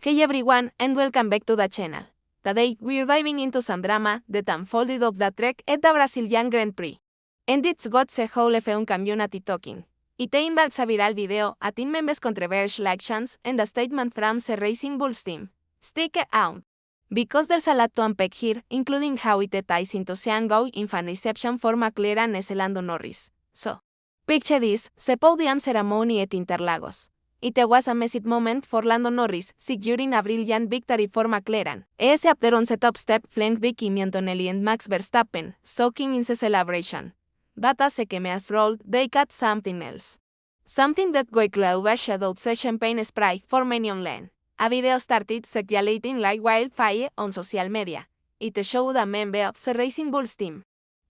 Hey everyone, and welcome back to the channel. Today, we're diving into some drama that unfolded of the track at the Brazilian Grand Prix. And it's got the whole F1 community talking. It involves a viral video, a team members' controversial actions, and a statement from the Racing Bulls team. Stick around, because there's a lot to unpack here, including how it ties into the ongoing fan reception for McLaren as Lando Norris. So, picture this, the Podium ceremony at Interlagos. It was a massive moment for Lando Norris, securing a brilliant victory for McLaren. As after on the top step flanked Vicky Antonelli and Max Verstappen, soaking in the celebration. But as the cameras rolled, they got something else. Something that quickly overshadowed the champagne spray for many online. A video started circulating like wildfire on social media. It showed a member of the Racing Bulls team,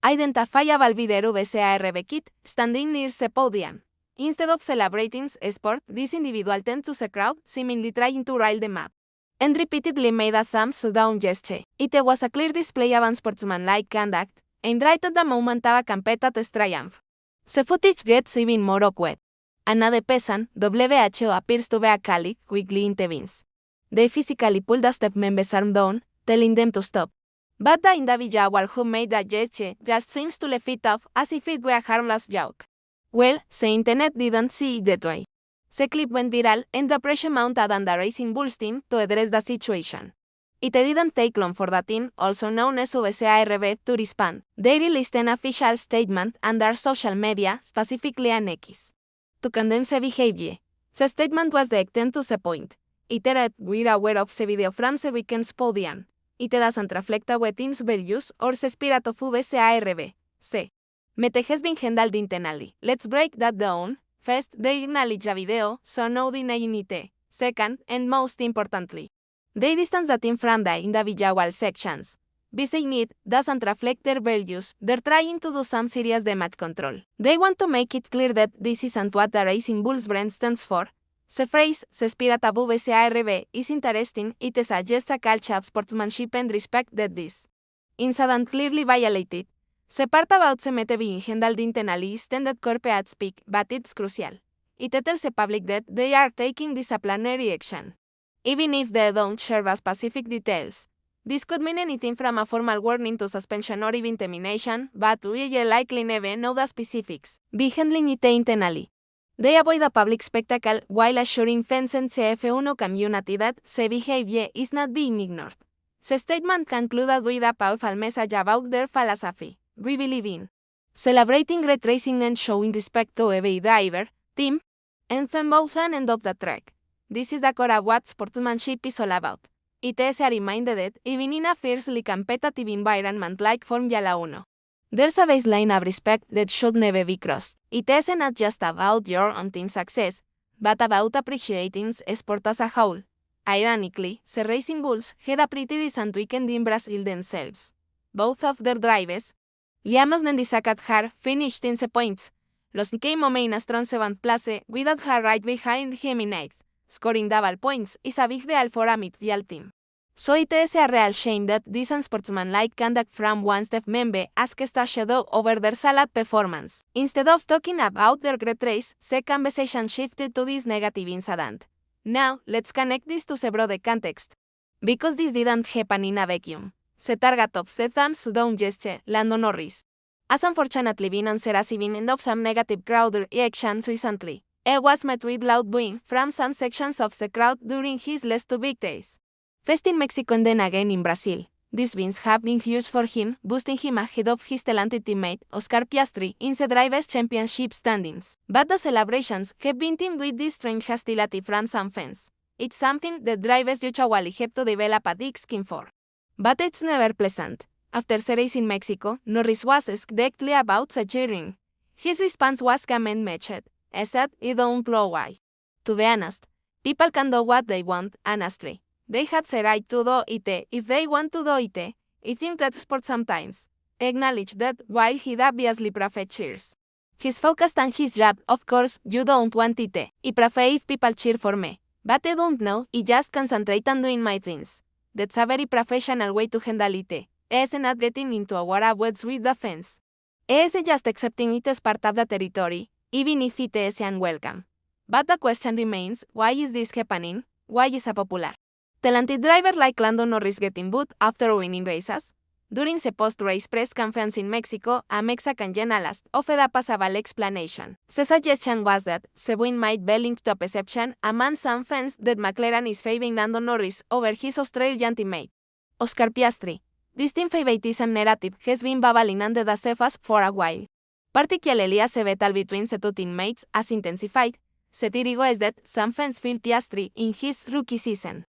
identifiable video VCARB kit, standing near the podium. Instead of celebrating sport, this individual turned to the crowd, seemingly trying to rile them up, and repeatedly made a thumbs down gesture. It was a clear display of unsportsmanlike conduct, and right at the moment of a competitor's triumph. The footage gets even more awkward. Another peasant, WHO, appears to be a colleague, quickly intervenes. They physically pull the step member's arm down, telling them to stop. But the individual who made the gesture just seems to laugh it off as if it were a harmless joke. Well, the internet didn't see it that way. The clip went viral and the pressure mounted on the Racing Bulls team to address the situation. It didn't take long for the team, also known as VCARB, to respond. They released an official statement under social media, specifically on X, to condemn the behavior. The statement was direct to the point. It read, "We're aware of the video from the weekend's podium. It doesn't reflect our team's values or the spirit of VCARB. C. Mete has been handled internally. Let's break that down. First, they acknowledge the video, so no denying it. Second, and most importantly, they distance the team from the individual sections. Saying it doesn't reflect their values. They're trying to do some serious damage control. They want to make it clear that this isn't what the Racing Bulls brand stands for. The phrase, the spirit of VCARB, is interesting. It suggests a culture of sportsmanship and respect that this incident clearly violated. The part about the mete being handled internally is tended corporate speak, but it's crucial. It tells the public that they are taking disciplinary action, even if they don't share the specific details. This could mean anything from a formal warning to suspension or even termination, but we likely never know the specifics. Be handling it internally. They avoid a public spectacle while assuring fans and the F1 community that the behavior is not being ignored. The statement concluded with a powerful message about their philosophy. We believe in celebrating great racing and showing respect to every driver, team, and fan both on end of the track. This is the core of what sportsmanship is all about. It is a reminder that, even in a fiercely competitive environment like Formula 1, there's a baseline of respect that should never be crossed. It isn't not just about your own team's success, but about appreciating sport as a whole. Ironically, the Racing Bulls had a pretty decent weekend in Brazil themselves. Both of their drivers, Liam and Isaac Har, finished in the points. Los came main a strong 7th place, with Har right behind him in 8th. Scoring double points is a big deal for a midfield team. So it is a real shame that this unsportsmanlike conduct from one staff member asks a shadow over their solid performance. Instead of talking about their great race, the conversation shifted to this negative incident. Now, let's connect this to the broader context. Because this didn't happen in a vacuum. The target of the thumbs down gesture, Lando Norris, has unfortunately been on the receiving end of some negative crowd reactions recently. It was met with loud booing from some sections of the crowd during his last two victories. First in Mexico and then again in Brazil. These wins have been huge for him, boosting him ahead of his talented teammate, Oscar Piastri, in the Drivers' Championship standings. But the celebrations have been teamed with this strange hostility from some fans. It's something that drivers usually have to develop a thick skin for. But it's never pleasant. After the race in Mexico, Norris was asked directly about the cheering. His response was comment-matched. I said, "I don't know why. To be honest, people can do what they want, honestly. They have the right to do it if they want to do it. I think that's sport sometimes." Acknowledge that while he obviously prefers cheers, he's focused on his job. Of course, you don't want it. I prefer if people cheer for me. But I don't know, I just concentrate on doing my things. That's a very professional way to handle it. It's not getting into our words with the fans. It's just accepting it as part of the territory, even if it is unwelcome. But the question remains, why is this happening? Why is it popular? talented driver like Lando Norris getting booed after winning races? During the post-race press conference in Mexico, a Mexican journalist offered a passable explanation. The suggestion was that the win might be linked to a perception among some fans that McLaren is favoring Lando Norris over his Australian teammate, Oscar Piastri. This team favoritism narrative has been bubbling under the surface for a while. Particularly as the battle between the two teammates has intensified, the theory was that some fans feel Piastri in his rookie season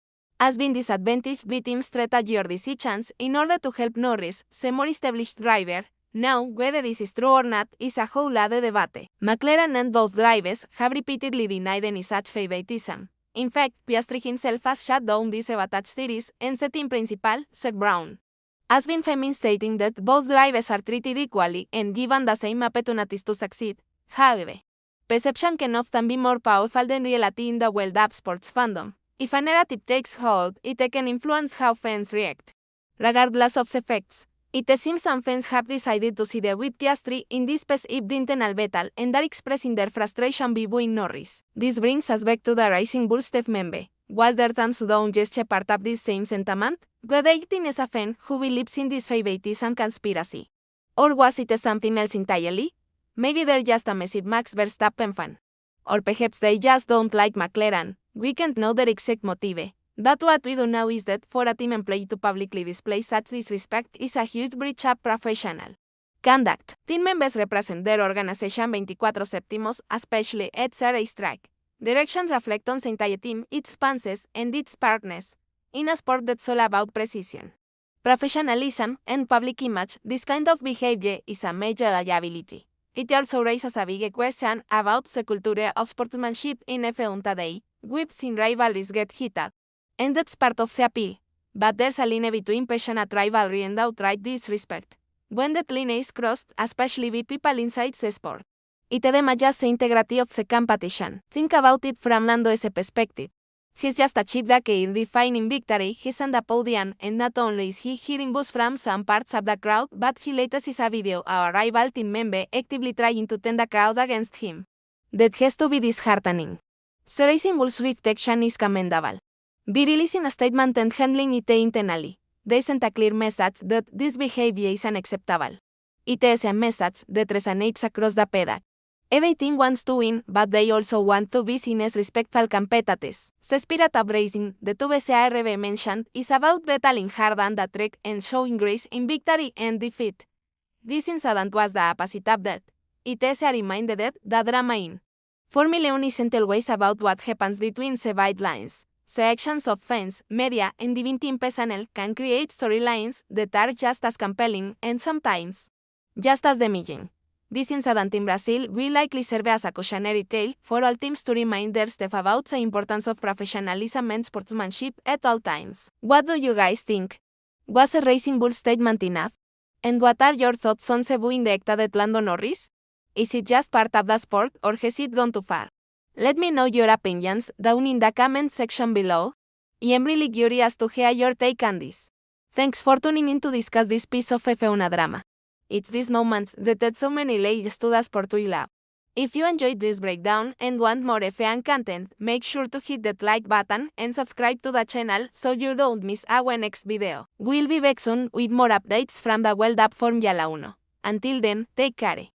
has been disadvantaged by team strategy or decisions in order to help Norris, the more established driver. Now, whether this is true or not is a whole other debate. McLaren and both drivers have repeatedly denied any such favoritism. In fact, Piastri himself has shut down these sabotage theories, and the team principal, Zach Brown, has been firm in stating that both drivers are treated equally and given the same opportunities to succeed. However, perception can often be more powerful than reality in the world of sports fandom. If a narrative takes hold, it can influence how fans react. Regardless of the facts, it seems some fans have decided to side with Piastri in this specific internal battle and are expressing their frustration by booing Norris. This brings us back to the Racing Bull staff member. Was their thumbs down gesture part of this same sentiment? Whether it is a fan who believes in this favoritism conspiracy? Or was it something else entirely? Maybe they're just a massive Max Verstappen fan. Or perhaps they just don't like McLaren. We can't know their exact motive. But what we do know is that for a team employee to publicly display such disrespect is a huge breach of professional conduct. Team members represent their organization 24/7, especially at the racetrack. Their actions reflect on the entire team, its sponsors, and its partners. In a sport that's all about precision, professionalism, and public image, this kind of behavior is a major liability. It also raises a big question about the culture of sportsmanship in F1 today. We've seen rivalries get heated, and that's part of the appeal. But there's a line between passionate rivalry and outright disrespect. When that line is crossed, especially by people inside the sport, it damages the integrity of the competition. Think about it from Lando's perspective. He's just achieved a career-defining victory, he's on the podium, and not only is he hearing boos from some parts of the crowd, but he later sees a video of a rival team member actively trying to turn the crowd against him. That has to be disheartening. The Racing Bull's swift action is commendable. By releasing a statement and handling it internally, they sent a clear message that this behavior is unacceptable. It is a message that resonates across the paddock. Every team wants to win, but they also want to be seen as respectful competitors. The spirit of racing, the 2BCARB mentioned, is about battling hard on the track and showing grace in victory and defeat. This incident was the opposite of that. It is a reminder that the drama in Formula 1 isn't always about what happens between the white lines. The actions of fans, media, and even team personnel can create storylines that are just as compelling and sometimes just as damaging. This incident in Brazil will likely serve as a cautionary tale for all teams to remind their staff about the importance of professionalism and sportsmanship at all times. What do you guys think? Was a Racing Bull statement enough? And what are your thoughts on the booing directed at Lando Norris? Is it just part of the sport, or has it gone too far? Let me know your opinions down in the comment section below. I am really curious to hear your take on this. Thanks for tuning in to discuss this piece of F1 drama. It's these moments that add so many layers to the sport we love. If you enjoyed this breakdown and want more F1 content, make sure to hit that like button and subscribe to the channel so you don't miss our next video. We'll be back soon with more updates from the world of Formula 1. Until then, take care.